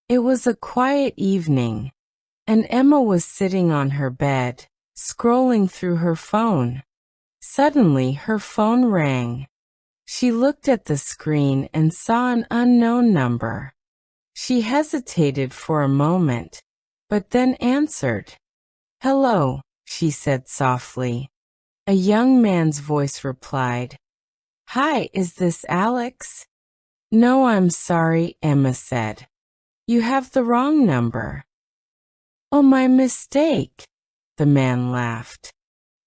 It was a quiet evening, and Emma was sitting on her bed, scrolling through her phone. Suddenly her phone rang. She looked at the screen and saw an unknown number. She hesitated for a moment, but then answered. "Hello," she said softly. A young man's voice replied. "Hi, is this Alex?" "No, I'm sorry," Emma said. "You have the wrong number." "Oh, my mistake," the man laughed.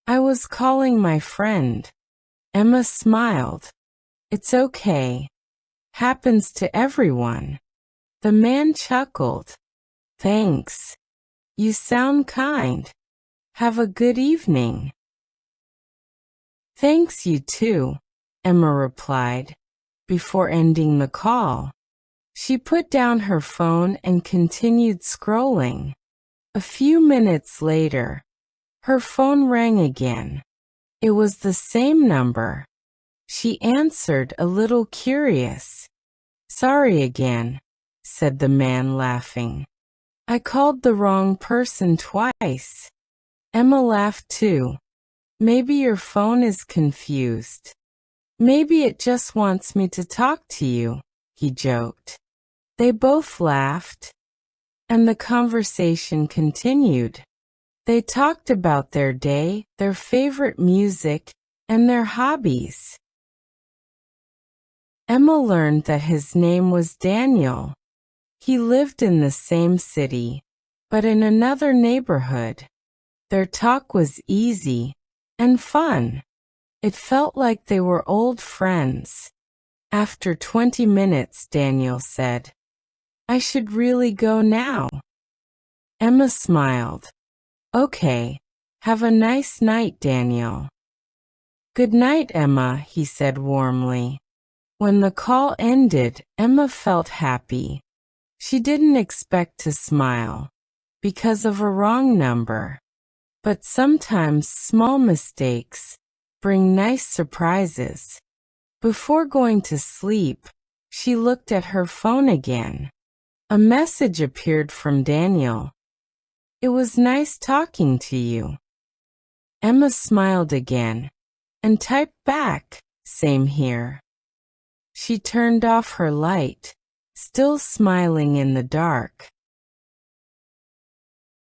"I was calling my friend." Emma smiled. "It's okay. Happens to everyone." The man chuckled. "Thanks. You sound kind. Have a good evening." "Thanks, you too," Emma replied, before ending the call. She put down her phone and continued scrolling. A few minutes later, her phone rang again. It was the same number. She answered, a little curious. "Sorry again," said the man, laughing. "I called the wrong person twice." Emma laughed too. "Maybe your phone is confused. Maybe it just wants me to talk to you," he joked. They both laughed, and the conversation continued. They talked about their day, their favorite music, and their hobbies. Emma learned that his name was Daniel. He lived in the same city, but in another neighborhood. Their talk was easy and fun. It felt like they were old friends. After 20 minutes, Daniel said, "I should really go now." Emma smiled. "Okay, have a nice night, Daniel." "Good night, Emma," he said warmly. When the call ended, Emma felt happy. She didn't expect to smile because of a wrong number. But sometimes small mistakes bring nice surprises. Before going to sleep, she looked at her phone again. A message appeared from Daniel. "It was nice talking to you." Emma smiled again and typed back, "Same here." She turned off her light, still smiling in the dark.